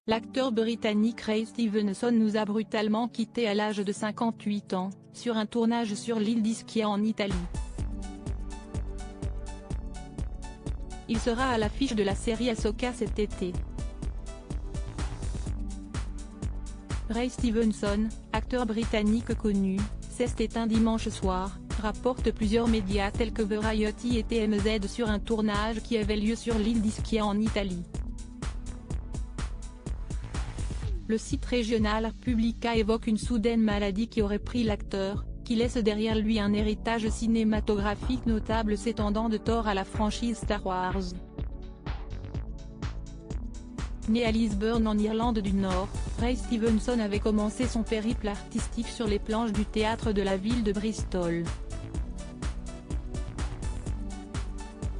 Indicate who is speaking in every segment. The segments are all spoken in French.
Speaker 1: L'acteur britannique Ray Stevenson nous a brutalement quittés à l'âge de 58 ans, sur un tournage sur l'île d'Ischia en Italie. Il sera à l'affiche de la série Ahsoka cet été. Ray Stevenson, acteur britannique connu, s'est éteint dimanche soir, rapportent plusieurs médias tels que Variety et TMZ sur un tournage qui avait lieu sur l'île d'Ischia en Italie. Le site régional Publica évoque une soudaine maladie qui aurait pris l'acteur, qui laisse derrière lui un héritage cinématographique notable s'étendant de Thor à la franchise Star Wars. Né à Lisburn en Irlande du Nord, Ray Stevenson avait commencé son périple artistique sur les planches du théâtre de la ville de Bristol.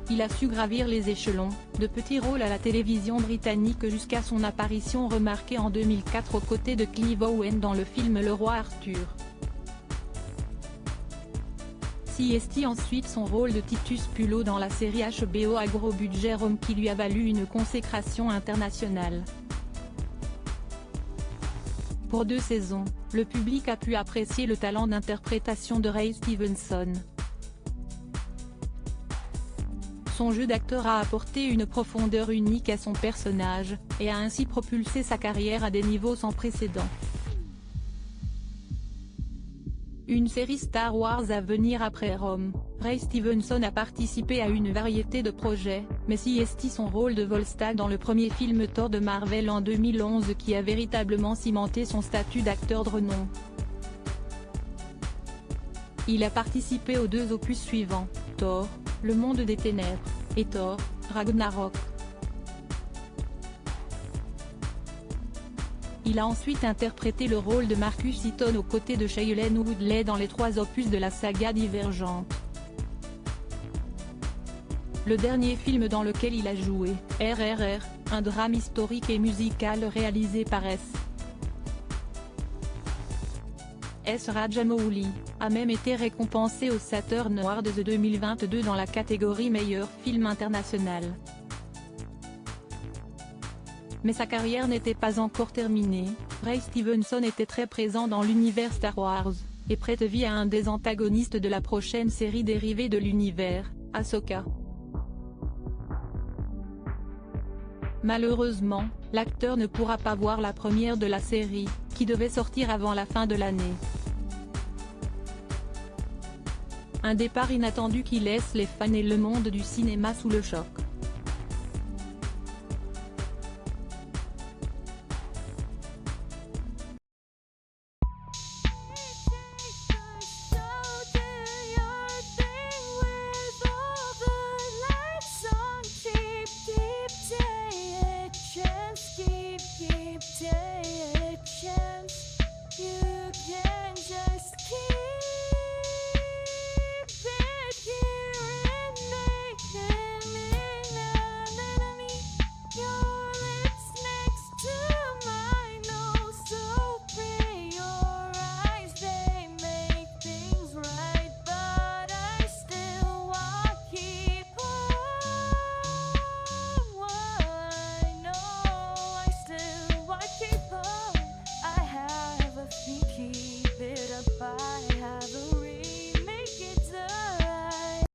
Speaker 1: Il a su gravir les échelons, de petits rôles à la télévision britannique jusqu'à son apparition remarquée en 2004 aux côtés de Clive Owen dans le film Le Roi Arthur. Siesti ensuite son rôle de Titus Pullo dans la série HBO à gros budget Rome qui lui a valu une consécration internationale. Pour 2 saisons, le public a pu apprécier le talent d'interprétation de Ray Stevenson. Son jeu d'acteur a apporté une profondeur unique à son personnage, et a ainsi propulsé sa carrière à des niveaux sans précédent. Une série Star Wars à venir après Rome, Ray Stevenson a participé à une variété de projets, mais siesti son rôle de Volstagg dans le premier film Thor de Marvel en 2011 qui a véritablement cimenté son statut d'acteur de renom. Il a participé aux 2 opus suivants, Thor, Le Monde des Ténèbres, et Thor, Ragnarok. Il a ensuite interprété le rôle de Marcus Eaton aux côtés de Shailene Woodley dans les 3 opus de la saga Divergente. Le dernier film dans lequel il a joué, RRR, un drame historique et musical réalisé par S. Rajamouli, a même été récompensé aux Saturn Awards de 2022 dans la catégorie meilleur film international. Mais sa carrière n'était pas encore terminée, Ray Stevenson était très présent dans l'univers Star Wars, et prête vie à un des antagonistes de la prochaine série dérivée de l'univers, Ahsoka. Malheureusement, l'acteur ne pourra pas voir la première de la série, qui devait sortir avant la fin de l'année. Un départ inattendu qui laisse les fans et le monde du cinéma sous le choc.